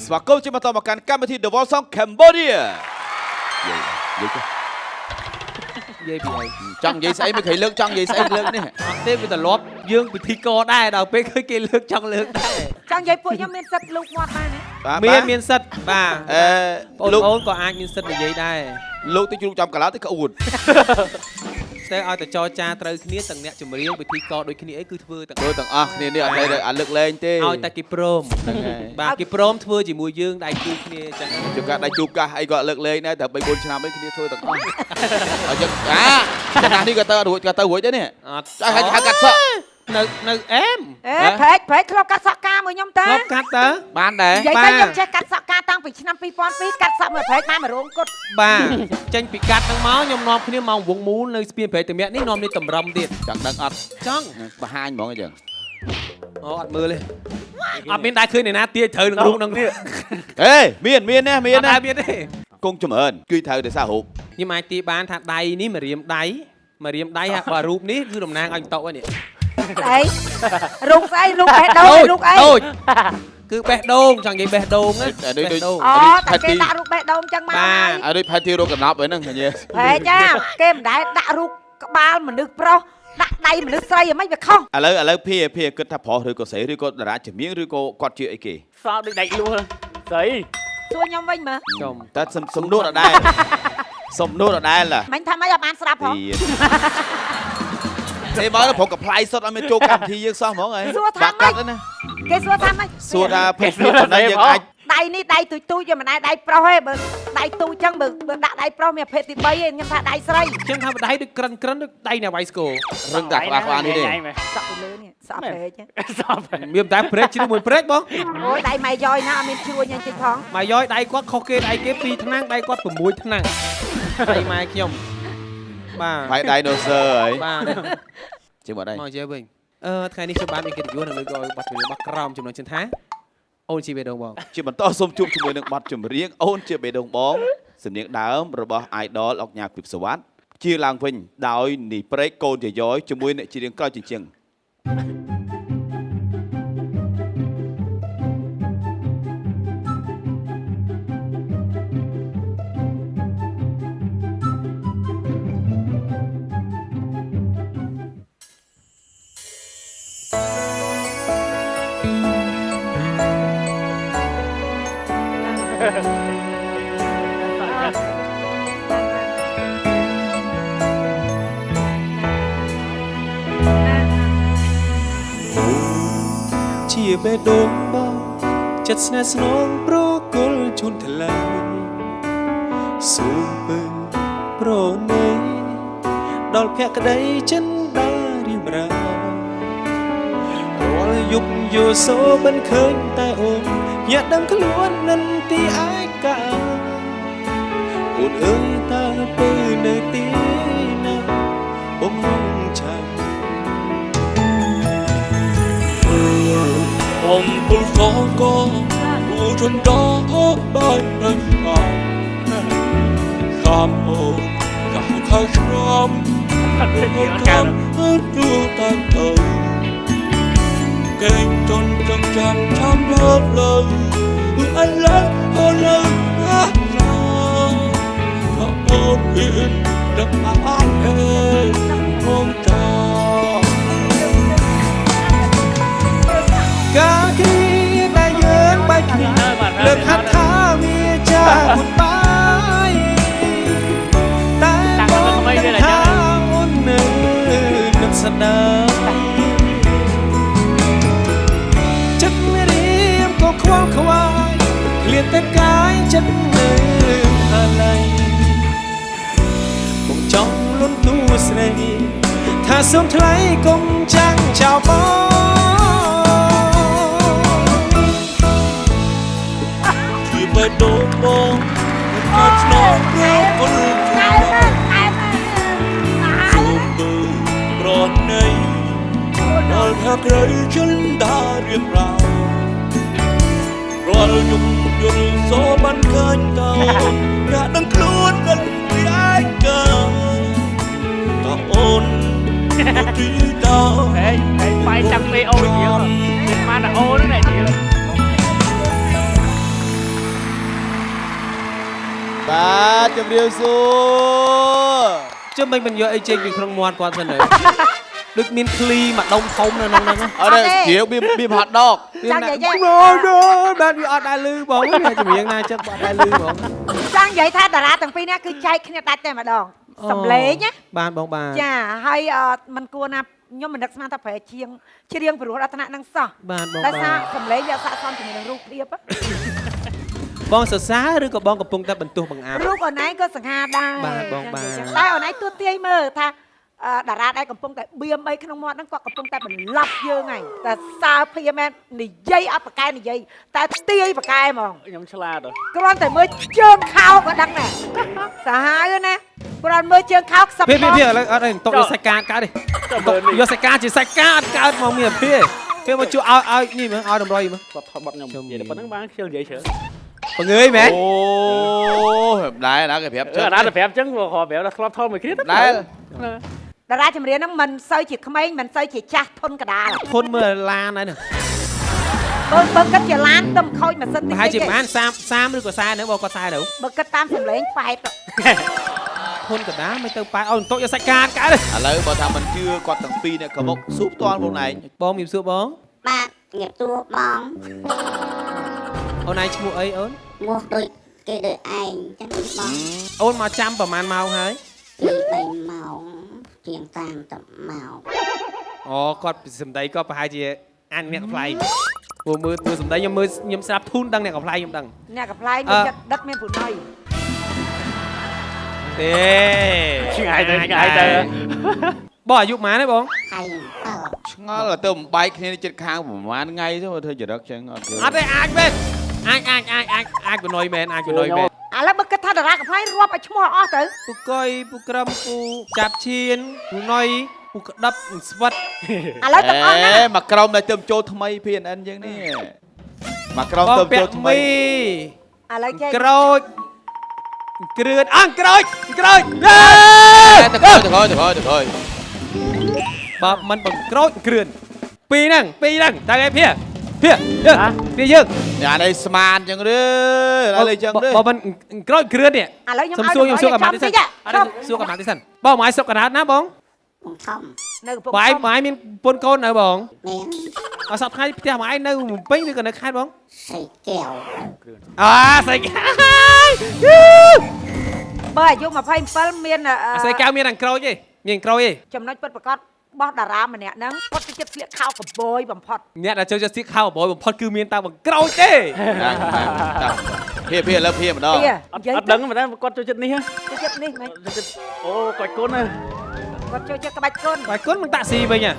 ស្វាគមន៍ជាបន្តមកកាន់កម្មវិធី The Wall Song Cambodia និយាយពីអី ចង់និយាយស្អីមិនឃើញលើកចង់និយាយស្អីលើកនេះអត់ទេវាត្រឡប់យើងពិធីកដែរដល់ពេលឃើញគេលើកចង់លើកដែរ ចង់និយាយពួកខ្ញុំមានសិទ្ធិលូកមាត់បានទេមានសិទ្ធបាទបងប្អូនក៏អាចមានសិទ្ធិនិយាយដែរលោកទៅជ្រូកចំកន្លោទៅក្អួតតែឲ្យតែចរចាត្រូវគ្នាទាំងអ្នកចម្រៀងពិធីកដូចគ្នាអីគឺធ្វើទាំងអស់គ្នានេះអត់ទេលើកលែងទេឲ្យតែគេព្រមហ្នឹងហើយបាទគេព្រមធ្វើជាមួយយើងដៃគូគ្នាចឹងជួបកាដៃជួបកាសអីក៏លើកលែងដែរតែ3 4ឆ្នាំអីគ្នាធ្វើទាំងអស់អញ្ចឹងចំណាស់នេះក៏ទៅរួចទេនេះអត់ចាហៅកាត់សក់នៅអែមព្រែកធ្លាប់កាត់សក់ការមួយខ្ញុំតើធ្លាប់កាត់តើបានដែរនិយាយទៅខ្ញុំចេះកាត់សក់ការតាំងពីឆ្នាំ2002កាត់សក់មួយព្រែកបានមួយរោងគត់បាទចេញពីកាត់ហ្នឹងមកខ្ញុំនាំគ្នាមកវងមូលនៅស្ពានព្រែកតម្រាក់នេះនាំនេះតម្រឹមទៀតចង់ដឹងអត់ចង់បង្ហាញហ្មងអញ្ចឹងអូអត់មើលទេអត់មានដែរឃើញអ្នកណាទាយត្រូវនឹងរូបហ្នឹងទៀតអេមានទេគង់ចម្រើនគឺត្រូវតែសាររូបខ្ញុំអាចទាយបានថាដៃនេះមករៀមដៃហាក់បើរូបនេះគឺតំណាងឲ្យតោហ្នឹងនេះស្អីរូបស្អីរូបបេះដូងរូបអីដូចគឺបេះដូងចង់និយាយបេះដូងណាអូតែគេដាក់រូបបេះដូងចឹងមកហើយឲ្យដូចផែនទីរូបកំណប់ហ្នឹងឃើញទេហេចាគេមិនដែលដាក់រូបក្បាលមនុស្សប្រុសដាក់ដៃមនុស្សស្រីឲ្យមិនវាខុសឥឡូវភាគិតថាប្រុសឬក៏ស្រីឬក៏តារាចម្រៀងឬក៏គាត់ជាអីគេសោកដូចដៃលួស្រីសួរខ្ញុំវិញមើលចំតែសំណួរដដែលមិនថាម៉េចអត់បានស្ដាប់ផងទេបើព្រោះកំ plai សុតអត់មានចូលកម្មវិធីយើងសោះហ្មងហ៎បាក់កាត់ណាគេសួរថាម៉េចសួរថាភេទនេះប៉ុណ្ណឹងយើងអាចដៃនេះដៃទូចយកមិនដៃប្រុសទេបើដៃទូចចឹងបើដាក់ដៃប្រុសមានភេទទី3ទេខ្ញុំថាដៃស្រីខ្ញុំថាដៃដូចក្រិនដូចដៃអ្នកវាយស្គររឹងតាក្បាលនេះទេសក់ទៅលើនេះសក់ព្រែកមានតែព្រែកជ្រុះមួយព្រែកបងអូយដៃម៉ៃយ៉យណាអត់មានជ្រួញយ៉ាងតិចផងម៉ៃយ៉យដៃគាត់ខុសគេដៃគេ2ថ្នាំងដៃគាត់6ថ្នាំងដៃម៉ែខ្ញុំបាទហើយដៃណូសឺហើយបាទជិះមកដៃមកជិះវិញថ្ងៃនេះខ្ញុំបានមានកិត្តិយសនឹងលើកឲ្យប័ណ្ណចម្រៀងរបស់ក្រមចំណុចចិនថាអូនជាបេដងបងជាបន្តសូមជួបជាមួយនឹងប័ណ្ណចម្រៀងអូនជាបេដងបងសំនៀងដើមរបស់ idol អុកញ៉ាពីបសវត្តជាឡើងវិញដោយនីព្រែកកូនយាយជាមួយអ្នកច្រៀងក្រោយជញ្ជាំងជាបេះដូងបងចិត្តស្នេហ៍ស្នងប្រគល់ជូនថ្លៃសូមពឹងប្រណីដល់ភក្តីចិនដារៀមរារាល់យប់យល់សូមិនឃើញតែអូនញ៉ាក់ដឹងខ្លួននឹងទីឯកាអូនអើយតើពេលនៅទីណាបងហងចាំผมผู้สองก็รู้จนดอกได้เดินทางข้ามโอ้ข้ามข้าช้ำเป็นการดูตาเธอเก่งจนจำช้ำเลิศเลยอันรักอันรักรักเราเพราะโอ้เห็นดับมาอันเองมองตาកាគីតែយើងបែកគ្នាលើកហាត់ថាវាចាគុណបាយតែបងថាអូននៅនឹកស្ដាយចិត្តរៀមក៏ខ្វល់ខ្វាយឃ្លាតតែកាយចិត្តនៅអាឡ័យបងចង់លន់ទូស្រីថាសូមថ្លៃកុំចាំងចោលបងបេះដូងបងអត់ស្នងព្រោះគុណសូមមើលប្រណីដល់ថាក្រៃចិនដារៀបរៅរាល់យប់យល់សូបានឃើញតើអ្នកដឹងខ្លួននឹងពីឯកាតើអូនទីតើហេបាយចាំពេលអូនយើងមានបានតែអូនហ្នឹងអ្នកយើង ជំរាបសួរ ជុំមិនយកអីចេញពីក្នុងមាត់គាត់សិនទៅដូចមានឃ្លីមកដុំធំនៅក្នុងហ្នឹង អត់ទេជ្រាវបៀមហាត់ដក ចាំនិយាយ បាទវាអត់ដែរលឺបងចម្រៀងណាចឹងអត់ដែរលឺបង ចង់និយាយថាតារាទាំងពីរនេះគឺចែកគ្នាដាច់តែម្ដងសំឡេងណា បាទបងបាទ ចាហើយมันគួរណាខ្ញុំមិននឹកស្មានថាប្រែជាងច្រៀងព្រោះអត្តនៈនឹងសោះ បាទបង តែ បា ថា ទ សំឡេងវាស័ក្តិសមជាមួយនឹងរូបភាព បងសរសើរឬក៏បងកំពុងតែបន្ទោសបង្អាប់ រូបអូនឯងក៏សង្ហាដែរ បាទបងបាទ តែអូនឯងទួទាយមើលថាតារាដែលកំពុងតែបៀមអីក្នុងមាត់ហ្នឹងគាត់កំពុងតែបន្លប់យើងហើយតែសើភីមែននិយាយអត់ប្រកែនិយាយតែទាយប្រកែហ្មង ខ្ញុំឆ្លាត គ្រាន់តែមើលជើងខោក៏ដឹងដែរសាហាវណាគ្រាន់មើលជើងខោខ្សឹប ភីឥឡូវអត់ទេតុកយកសាច់ការកើតទេយកសាច់ការជាសាច់ការអត់កើតមកមានភីមកជួយឲ្យនេះមើលឲ្យតម្រុយមើល គាត់ថតបត់ខ្ញុំនិយាយតែប៉ុណ្្នឹងបានខ្ញុំនិយាយច្រើន បង្ើយមែន អូដែរណាគេប្រាប់ អឺអាណាទៅប្រាប់ចឹងគាត់ប្រាប់ថាធ្លាប់ថតមួយគ្នា ដែរ តារាចម្រៀងហ្នឹងមិនសូវជាក្មេងមិនសូវជាចាស់ធន់កដាល ធន់មើលឡានហើយហ្នឹង បើគិតជាឡានទៅខូចម៉ាស៊ីនតិច ប្រហែលជាប្រហែល30ឬក៏40នៅបងគាត់40នៅ បើគិតតាមសម្លេងប៉ែត ធន់កដាមិនទៅប៉ែឲ្យតុកយកសាច់ការកើតទេ ឥឡូវបើថាមិនជឿគាត់ទាំងពីរនេះក៏មកស៊ូផ្ទាល់ខ្លួនឯង បងមានសួរបង បាទជំរាបសួរបង អូនឯងឈ្មោះអីអូន ឈ្មោះដូចគេដូចឯងចឹងបង អូនមកចាំប្រហែលម៉ោងហើយ 2-3ម៉ោងជាង30ម៉ោង អូគាត់សម្ដីគាត់ប្រហែលជាអានអ្នកកំ pl ៃព្រោះមើលសម្ដីខ្ញុំស្រាប់ធូនដឹងអ្នកកំ pl ៃខ្ញុំដឹង អ្នកកំ pl ៃមានចិត្តដឹកមានពុណ័យ ទេ ឆ្ងាយទៅ បងអាយុប៉ុន្មានទេបង ហើយ7 ឆ្ងល់ទៅបំបែកគ្នាចិត្តខាងប្រហែលថ្ងៃទៅធ្វើចរិតចឹងអត់ អត់ទេអាចមែនអាចបណយមែនអាចបណយមែន ឥឡូវបើគិតថាតារាកំ pl ៃរាប់ឲ្យឈ្មោះអស់ទៅ ពូកុយពូក្រឹមពូចាប់ឈៀនពូណុយពូក្តឹបស្វិត ឥឡូវទាំងអស់ណា មកក្រុមដែលទៅចូលថ្មី PNN ចឹងនេះមកក្រុមទៅចូលថ្មី ឥឡូវចេះ ក្រូចគ្រឿនក្រូច ទៅក្រោយបើមិនបង្ក្រូចគ្រឿនពីរហ្នឹងតែឯងភៀយើង អានេះស្មានចឹងឬឥឡូវចឹងទេ បើមិនក្រូចគ្រឿននេះ ឥឡូវខ្ញុំ សុំ ឲ្យ សួរខ្ញុំសួរកំណាត់នេះសិនសួរកំណាត់នេះសិនបងមកឲ្យសុកកំណាត់ណាបង បងធំ នៅកំពង់ បាយមានពុនកូននៅបង មាន អត់សប្ថ្ងៃផ្ទះមកឯងនៅភ្នំពេញឬក៏នៅខេត្តបង សៃកែវ ស្អី បើអាយុ27មាន ស្អីកៅមានអង្ក្រូចទេមានក្រូចទេ ចំណុចពិតប្រាកដរបស់តារាម្នាក់ហ្នឹងគាត់ទៅចិត្តស្លៀកខោកបយបំផុត អ្នកដែលចូលចិត្តស្លៀកខោបយបំផុតគឺមានតែបង្ក្រូចទេ ភៀឥឡូវភៀម្ដង ទា អត់ដឹងមិនដែរគាត់ចូលចិត្តនេះ ទៅចិត្តនេះមិន អូគាត់គុណណា គាត់ចូលចិត្តក្បាច់គុណ បាយគុណមិនតាក់ស៊ីវិញហ៎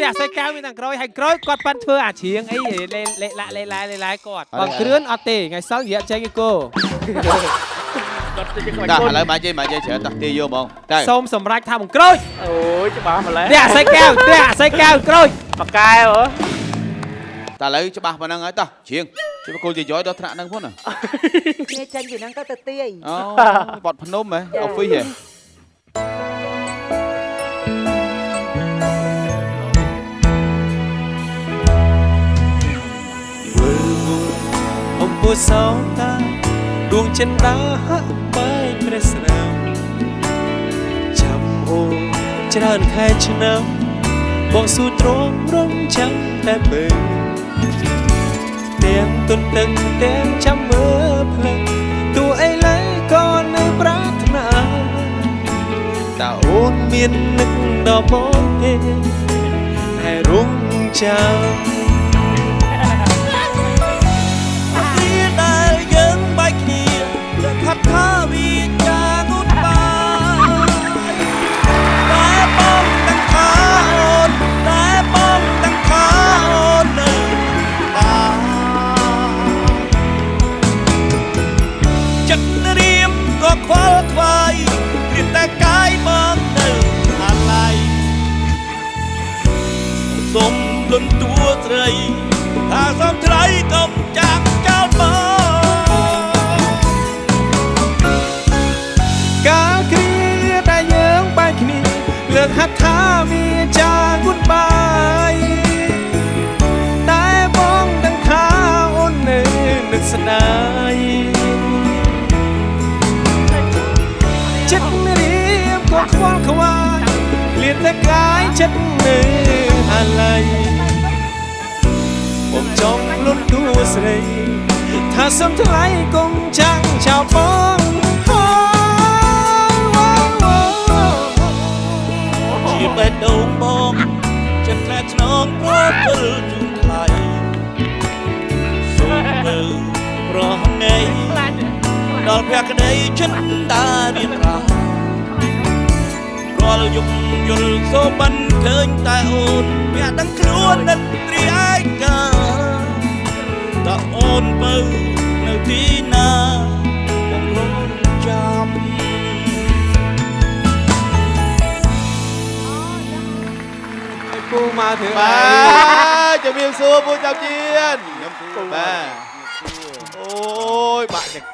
តែស្អីកៅមានអង្ក្រូចហើយក្រូចគាត់ប៉ាន់ធ្វើអាជ្រៀងអីលេគាត់បងគ្រឿនអត់ទេថ្ងៃសៅរ៍រយៈចេញឯគោ គាត់ចូលចិត្តក្បាច់ តា គុណ ឥឡូវមកជិះច្រើនតាស់ទីយកហ្មងទៅ សូមសម្រេចថាបង្ក្រូច អូយច្បាស់ម្ល៉េះ តែអាស្អីកៅក្រូច បកែហ៎ តែឥឡូវច្បាស់ប៉ុណ្ណឹងហើយតោះជ្រៀងជិះកូនជាយដល់ថ្នាក់ហ្នឹងផងណា គ្នាចេញពីហ្នឹងទៅទាយ អូបត់ភ្នំហ៎អូហ្វីសហ៎ អំពូសោតាដួងចិនដាហាក់បែកព្រះស្នាមចាំអូច្រើនខែឆ្នាំបងស៊ូទ្រង់រងចាំតែពេលទាំងទុនទឹកទាំងចាំមើលភ្លឹងទូអីឡើយក៏នៅប្រាថ្នាតើអូនមាននឹកដល់បងទេតែរងចាំ ដែលយើងបែកគ្នាខិតថាវាចាងូតបាយតែបងទាំងថាអូនតែបងទាំងថាអូននៅបានចិត្តរៀមក៏ខ្វល់ខ្វាយព្រៀបតែកាយមកនៅអាឡ័យសុំលន់តួស្រីថាសំថ្លៃកុំចាក់ចោលមកកាលគ្រាតែយើងបែកគ្នាលើកហាត់ថាវាចាងូតបាយតែបងដឹងថាអូននៅនឹកស្ដាយ ចិត្តនៅអាឡ័យผมចង់លុតទូស្រីថាសុំថ្លៃកុំចាំងចោលបងជាបេះដូងបងចិត្តថ្លៃឆ្នងព្រោះពលជូនថ្លៃសូមមើលប្រហណីដល់ភក្តីចិត្តតារៀបរារាល់យប់យល់សូបិនឃើញតែអូនវាដឹងខ្លួននិតរីឯកាតើអូនបើនៅទីណាបងរងចាំ ពូមកធ្វើ បាទជំរាបសួរពូចាប់ជៀនខ្ញុំពូបាទអូយបាក់ចឹង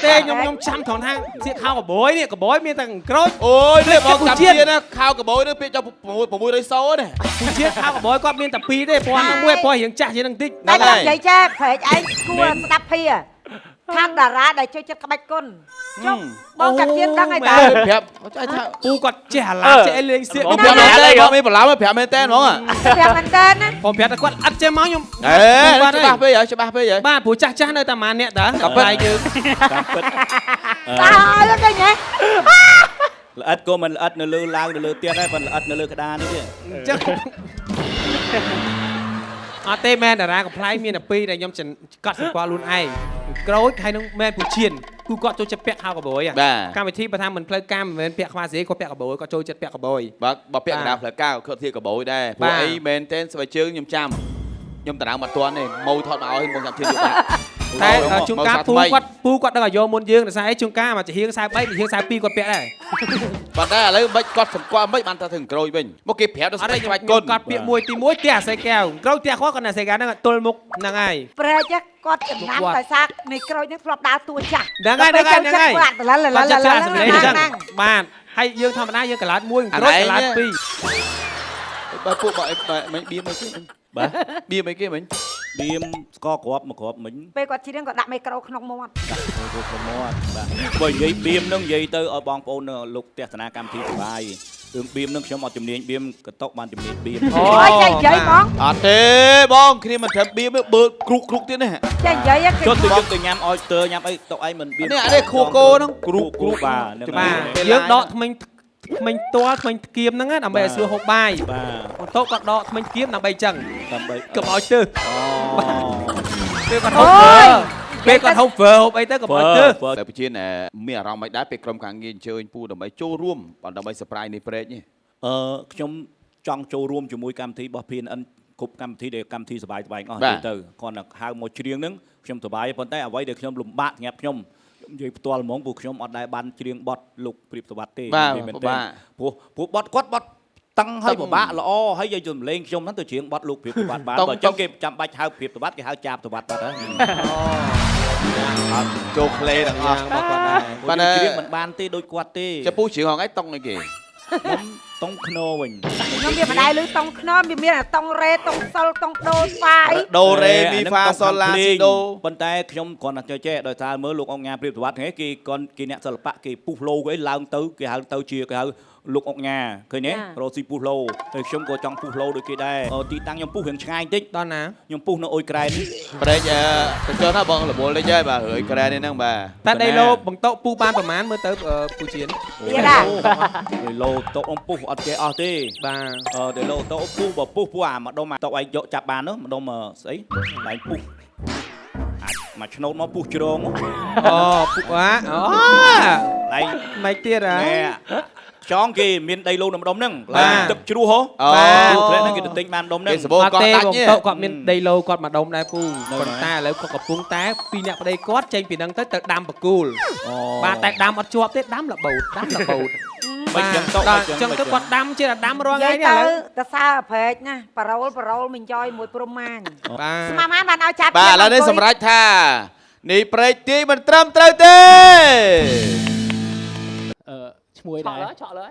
ទេខ្ញុំចាំថងថាសៀកខោកបយនេះកបយមានតែក្រូច អូយនេះបងចាប់ជៀនណាខោកបយនេះពាក្យចុះ600សូណា ពូជាតិខោកបយគាត់មានតែ2ទេពណ៌ហ្នឹងមួយពណ៌រៀងចាស់ជាងនឹងតិច តែគាត់និយាយចេះព្រែកឯងគួរស្ដាប់ភាខាងតារាដែលជួយចិត្តក្បាច់គុណចុះបងចាប់ជៀនដឹងហើយតា ប្រាប់ថា ពូគាត់ចេះអាឡាចេះអីលេងសៀក បងប្រាប់មែនតើបងមានបន្លំប្រាប់មែនតើហ្មង ប្រាប់មែនតើណា ผมប្រាប់តែគាត់អត់ចេះមកខ្ញុំ អេច្បាស់ពេកហើយច្បាស់ពេកហើយ បាទព្រោះចាស់នៅតែម៉ានអ្នកតើតែយើង តាមពិត តើហើយគេញ៉េ ល្អិតក៏មិនល្អិតនៅលើឡើងនៅលើទៀតដែរប៉ុន្តែល្អិតនៅលើក្តារនេះទេ អញ្ចឹងអត់ទេមែនតារាកំ pl មានតែ2ដែលខ្ញុំកត់សម្គាល់ខ្លួនឯងក្រូចហើយនឹងមែនពូឈៀនគូគាត់ចូលចិត្តពាក់ខោកបយកម្មវិធីបើថាមិនផ្លូវការមិនមែនពាក់ខ្វាសេគាត់ពាក់កបយគាត់ចូលចិត្តពាក់កបយ បើពាក់កណ្ដាលផ្លូវការគាត់ធៀបកបយដែរព្រោះអីមែនតើស្បែកជើងខ្ញុំចាំខ្ញុំតារាងមកទាន់ទេម៉ូថតមកឲ្យបងចាប់ជឿយកបាក់ តែជួនកាលពូគាត់ដឹងឲ្យយកមុនយើងដោយសារអីជួនកាលមកជាហៀង43ហៀង42គាត់ពាក់ដែរ ប៉ុន្តែឥឡូវមិនគាត់សម្គាល់មិនបានថាធ្វើក្រូចវិញមកគេប្រាប់ទៅស្បែកក្បាច់គុណ គាត់ពាក់មួយទី1ផ្ទះអាស័យកែវក្រូចផ្ទះគាត់គាត់អាស័យកែវហ្នឹងទល់មុខហ្នឹងហើយ ព្រែកគាត់ចំណាំដោយសារនៃក្រូចនេះធ្លាប់ដើរតួចាស់ ហ្នឹងហើយគាត់ចិត្តចាស់សម្លេងអញ្ចឹង ហ្នឹង បាទហើយយើងធម្មតាយើងកលាត1ក្រូចកលាត2 បើពួកបើមិនបៀមអីគេបាទបៀមអីគេមិញ បៀមស្ករគ្រាប់មកគ្រាប់មិញ ពេលគាត់ជិះហ្នឹងគាត់ដាក់មីក្រូក្នុងមាត់ ដាក់ទៅប្រមាត់បាទបើនិយាយបៀមនឹងនិយាយទៅឲ្យបងប្អូនលោកទស្សនាកម្មវិធីសុបាយរឿងបៀមនឹងខ្ញុំអត់ជំនាញបៀមកតុកបានជំនាញបៀម អូយចេះនិយាយហ្មង អត់ទេបងគ្នាមិនត្រូវបៀមទេបើគ្រុកទៀតណា ចេះនិយាយ ចុះទៅយើងទៅញ៉ាំអយស្ទ័រញ៉ាំអីតុកអីមិនបៀម នេះអានេះខួគោហ្នឹងគ្រុក បាទ បាទយើងដកថ្មិញទាល់ថ្មិញគៀមហ្នឹងដើម្បីឲ្យស្រួលហូបបាយ បាទ បន្ទាប់គាត់ដកថ្មិញគៀមដើម្បីអញ្ចឹង ដើម្បី កុំឲ្យទើស ពេលគាត់ហូប អូយ ពេលគាត់ហូបហ្វឺហូបអីទៅកុំឲ្យទើស តែប្រជាមានអារម្មណ៍មិនដែរពេលក្រុមការងារអញ្ជើញពូដើម្បីចូលរួមដើម្បី surprise នេះព្រែកនេះ ខ្ញុំចង់ចូលរួមជាមួយកម្មវិធីរបស់ PNN គ្រប់កម្មវិធីដែលកម្មវិធីសុបាយអស់ទៅគាត់តែហៅមកច្រៀងហ្នឹងខ្ញុំសុបាយប៉ុន្តែអ្វីដែលខ្ញុំលំបាកញ៉ាប់ខ្ញុំនិយាយផ្ទាល់ហ្មងព្រោះខ្ញុំអត់ដែរបានច្រៀងបទលោកព្រៀបសវត្តទេព្រោះបទគាត់បទតឹងហើយពិបាកល្អហើយយកជំលេងខ្ញុំហ្នឹងទៅច្រៀងបទលោកព្រៀបសវត្តបានបើអញ្ចឹងគេចាំបាច់ហៅព្រៀបសវត្តគេហៅចាប់សវត្តបាត់ហើយ អត់ចូលក្លេទាំងអស់ មកគាត់ដែរ បាទច្រៀងមិនបានទេដូចគាត់ទេ ចាំពូច្រៀងហងឯងតុងអីគេ ខ្ញុំតុងខ្នោវិញ ខ្ញុំវាមិនដែរលឺតុងខ្នំវាមានអាតុងរ៉េតុងសុលតុងដូស្វាយ ដូរ៉េមីហ្វាសូឡាស៊ីដូ ប៉ុន្តែខ្ញុំគ្រាន់តែចេះដោយសារមើលលោកអង្គញាព្រៀបសវត្តហ្នឹងគេអ្នកសិល្បៈគេពុះឡូគេឡើងទៅគេហៅទៅជាគេហៅលោកអង្គញាឃើញទេរ៉ូស៊ីពុះឡូហើយខ្ញុំក៏ចង់ពុះឡូដូចគេដែរទីតាំងខ្ញុំពុះរៀងឆ្ងាយបន្តិច ដល់ណា ខ្ញុំពុះនៅអ៊ុយក្រែន ព្រែកទៅចុះណាបងរវល់លេចហើយបាទរឿយក្រែនេះហ្នឹងបាទ តែដីឡូបង្តុកពូបានប្រហែលមើលទៅពូជៀន ទៀតដែរ ដីឡូតុកអង្គពុះអត់ចេះអស់ទេ បាទ ដីឡូតុកពុះបើពុះអាម្ដុំតុកឯងយកចាប់បាននោះម្ដុំស្អីឡើងពុះអាចមកឆ្នោតមកពុះជ្រង អូពូអាអូ ឡៃ មិនទៀតហ៎ ចងគេមានដីឡូនៅម្ដុំហ្នឹងឡើងទឹកជ្រោះហ៎ បាទ ធ្លាក់ហ្នឹងគេទៅទិញបានម្ដុំហ្នឹង គេសបោ អត់ គាត់ ទេ ដាច់ បង្ ទេ តុកគាត់មានដីឡូគាត់មកដុំដែរពូប៉ុន្តែឥឡូវគាត់កំពុងតែពីអ្នកប្តីគាត់ចេញពីហ្នឹងទៅដាំបកូលបាទតែដាំអត់ជាប់ទេដាំលបោតដាំលបោត មិនចឹងតុក អញ្ចឹងទៅគាត់ដាំជាដាំរាល់ និ ថ្ងៃ យាយ នេះឥ ទៅ ឡូវ តសើប្រែកណាប៉រ៉ូលមិនយ៉យមួយព្រំម៉ាញ បាទ ស្មាម៉ាបានឲ្យចាប់ បាទឥឡូវនេះសម្រាប់ថានេះព្រែកទាយមិនត្រឹមត្រូវទេ ឈ្មោះដែរឆក់លើ